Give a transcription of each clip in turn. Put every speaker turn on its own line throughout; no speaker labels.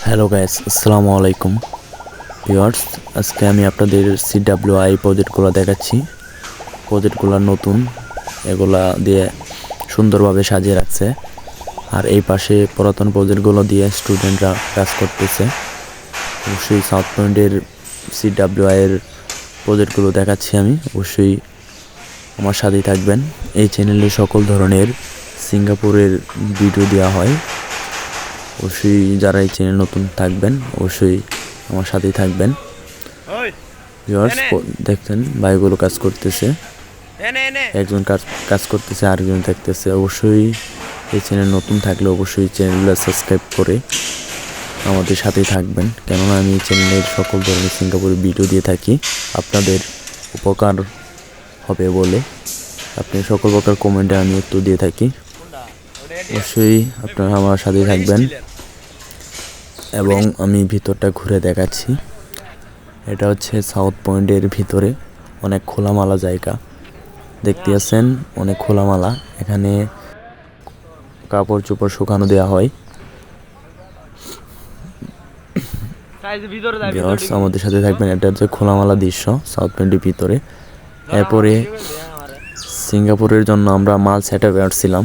Hello guys, আসসালামু আলাইকুম viewers. আজকে আমি আপনাদের সিডাব্লিউআই প্রজেক্টগুলো দেখাচ্ছি। প্রজেক্টগুলো নতুন, এগুলা দিয়ে সুন্দরভাবে সাজিয়ে রাখছে। আর এই পাশে পুরাতন প্রজেক্টগুলো দিয়ে স্টুডেন্টরা কাজ করতেছে। অবশ্যই সাউথ পয়েন্টের সিডাব্লিউআই এর প্রজেক্টগুলো দেখাচ্ছি আমি। অবশ্যই আমার সাথেই থাকবেন। এই চ্যানেলে সকল ধরনের সিঙ্গাপুরের ভিডিও দেওয়া হয়। অবশ্যই যারা এই চ্যানেল নতুন থাকবেন অবশ্যই আমার সাথেই থাকবেন। ভিউয়ার্স দেখছেন ভাইগুলো কাজ করতেছে, একজন কাজ করতেছে, আরেকজন দেখতেছে। অবশ্যই এই চ্যানেল নতুন থাকলে অবশ্যই চ্যানেলগুলো সাবস্ক্রাইব করে আমাদের সাথেই থাকবেন, কেননা আমি এই চ্যানেলের সকল ধরনের সিঙ্গাপুরের ভিডিও দিয়ে থাকি। আপনাদের উপকার হবে বলে আপনি সকল প্রকার কমেন্টে আমি একটু দিয়ে থাকি। অবশ্যই আপনারা আমার সাথেই থাকবেন। এবং আমি ভিতরটা ঘুরে দেখাচ্ছি। এটা হচ্ছে সাউথ পয়েন্টের ভিতরে অনেক খোলামেলা জায়গা দেখতে আছেন, অনেক খোলামেলা। এখানে কাপড় চোপড় শুকানো দেওয়া হয়। আমাদের সাথে থাকবেন। এটা হচ্ছে খোলামেলা দৃশ্য সাউথ পয়েন্টের ভিতরে। এরপরে সিঙ্গাপুরের জন্য আমরা মাল সেট আপে আসছিলাম।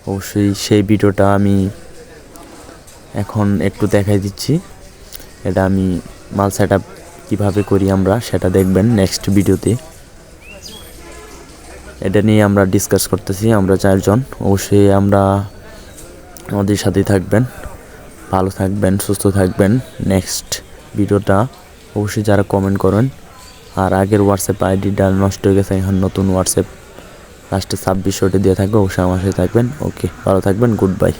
অবশ্যই সেই ভিডিওটা আমি এখন একটু দেখাই দিচ্ছি। এটা আমি মাল সেট আপ কীভাবে করি আমরা সেটা দেখবেন নেক্সট ভিডিওতে। এটা নিয়ে আমরা ডিসকাস করতেছি আমরা চারজন। অবশ্যই আমাদের সাথেই থাকবেন, ভালো থাকবেন, সুস্থ থাকবেন। নেক্সট ভিডিওটা অবশ্যই যারা কমেন্ট করেন। আর আগের হোয়াটসঅ্যাপ আইডিটা নষ্ট হয়ে গেছে, এখন নতুন হোয়াটসঅ্যাপ লাস্টে 26 দিয়ে থাকবে। অবশ্যই আমার সাথে থাকবেন। ওকে, ভালো থাকবেন, গুড বাই।